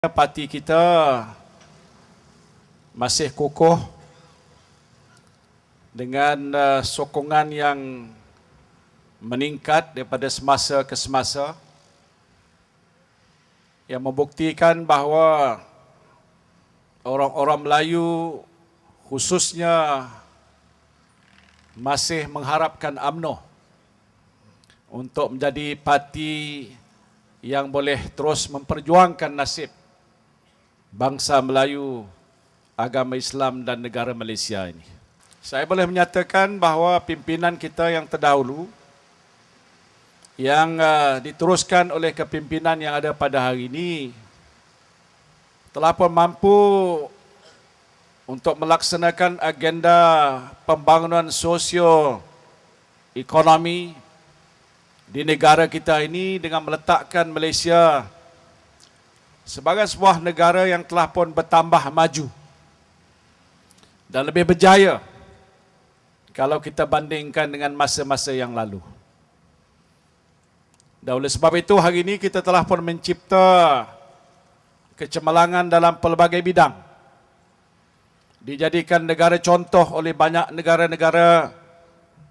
Parti kita masih kokoh dengan sokongan yang meningkat daripada semasa ke semasa, yang membuktikan bahawa orang-orang Melayu khususnya masih mengharapkan UMNO untuk menjadi parti yang boleh terus memperjuangkan nasib bangsa Melayu, agama Islam dan negara Malaysia ini. Saya boleh menyatakan bahawa pimpinan kita yang terdahulu yang diteruskan oleh kepimpinan yang ada pada hari ini telah pun mampu untuk melaksanakan agenda pembangunan sosio-ekonomi di negara kita ini dengan meletakkan Malaysia sebagai sebuah negara yang telah pun bertambah maju dan lebih berjaya kalau kita bandingkan dengan masa-masa yang lalu. Dan oleh sebab itu hari ini kita telah pun mencipta kecemerlangan dalam pelbagai bidang. Dijadikan negara contoh oleh banyak negara-negara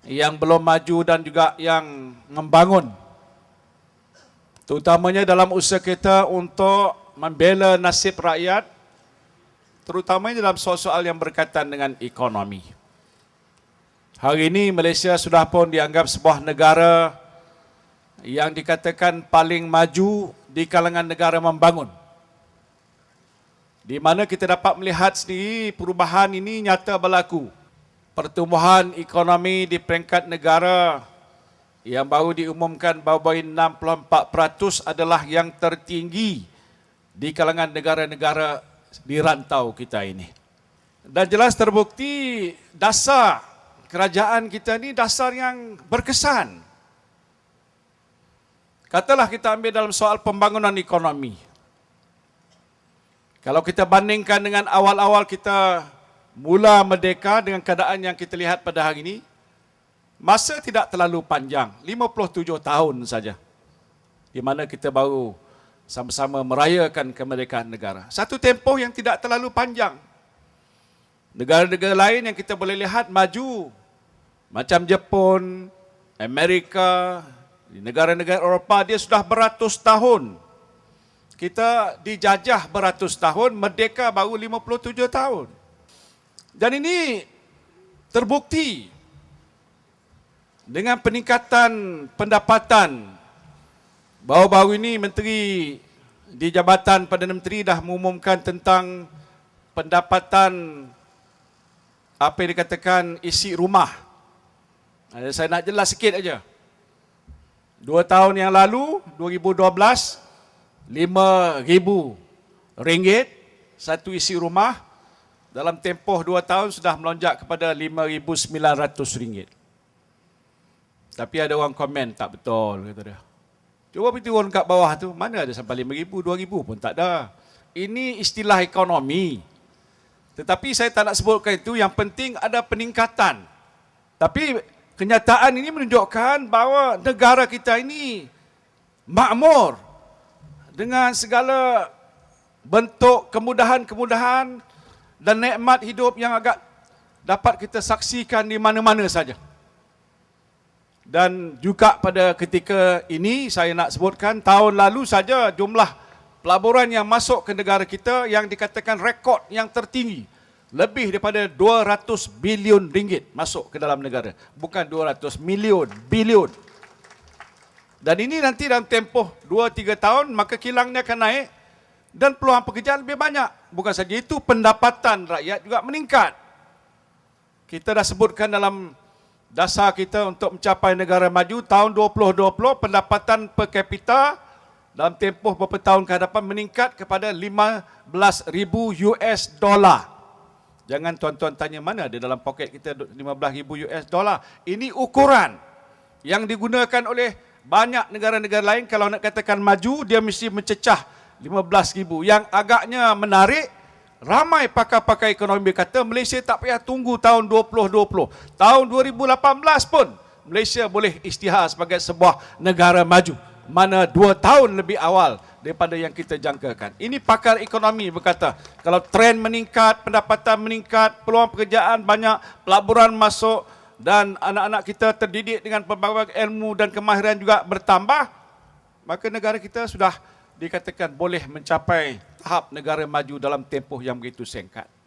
yang belum maju dan juga yang membangun. Terutamanya dalam usaha kita untuk membela nasib rakyat, terutamanya dalam soal-soal yang berkaitan dengan ekonomi. Hari ini Malaysia sudah pun dianggap sebuah negara yang dikatakan paling maju di kalangan negara membangun, di mana kita dapat melihat sendiri perubahan ini nyata berlaku. Pertumbuhan ekonomi di peringkat negara yang baru diumumkan bahawa 64% adalah yang tertinggi di kalangan negara-negara di rantau kita ini. Dan jelas terbukti dasar kerajaan kita ini dasar yang berkesan. Katalah kita ambil dalam soal pembangunan ekonomi. Kalau kita bandingkan dengan awal-awal kita mula merdeka dengan keadaan yang kita lihat pada hari ini, masa tidak terlalu panjang, 57 tahun saja, di mana kita baru sama-sama merayakan kemerdekaan negara. Satu tempoh yang tidak terlalu panjang. Negara-negara lain yang kita boleh lihat maju, macam Jepun, Amerika, di negara-negara Eropah, dia sudah beratus tahun. Kita dijajah beratus tahun, merdeka baru 57 tahun. Dan ini terbukti dengan peningkatan pendapatan. Baru-baru ini Menteri di Jabatan Perdana Menteri dah mengumumkan tentang pendapatan apa yang dikatakan isi rumah. Saya nak jelas sikit aja. 2 tahun yang lalu, 2012, RM5,000 satu isi rumah. Dalam tempoh 2 tahun sudah melonjak kepada RM5,900. Tapi ada orang komen tak betul, kata dia. Cuba pergi turun kat bawah tu, mana ada sampai RM5,000, RM2,000 pun tak ada. Ini istilah ekonomi. Tetapi saya tak nak sebutkan itu, yang penting ada peningkatan. Tapi kenyataan ini menunjukkan bahawa negara kita ini makmur dengan segala bentuk kemudahan-kemudahan dan nikmat hidup yang agak dapat kita saksikan di mana-mana saja. Dan juga pada ketika ini saya nak sebutkan, tahun lalu saja jumlah pelaburan yang masuk ke negara kita yang dikatakan rekod yang tertinggi. Lebih daripada 200 bilion ringgit masuk ke dalam negara. Bukan 200 milion, bilion. Dan ini nanti dalam tempoh 2-3 tahun, maka kilangnya akan naik dan peluang pekerjaan lebih banyak. Bukan saja itu, pendapatan rakyat juga meningkat. Kita dah sebutkan dalam dasar kita untuk mencapai negara maju tahun 2020, pendapatan per kapita dalam tempoh beberapa tahun ke hadapan meningkat kepada $15,000. Jangan tuan-tuan tanya mana ada dalam poket kita $15,000. Ini ukuran yang digunakan oleh banyak negara-negara lain. Kalau nak katakan maju, dia mesti mencecah 15,000. Yang agaknya menarik, ramai pakar-pakar ekonomi berkata Malaysia tak payah tunggu tahun 2020. Tahun 2018 pun Malaysia boleh isytihar sebagai sebuah negara maju. Mana 2 tahun lebih awal daripada yang kita jangkakan. Ini pakar ekonomi berkata, kalau trend meningkat, pendapatan meningkat, peluang pekerjaan banyak, pelaburan masuk dan anak-anak kita terdidik dengan pelbagai ilmu dan kemahiran juga bertambah, maka negara kita sudah dikatakan boleh mencapai tahap negara maju dalam tempoh yang begitu singkat.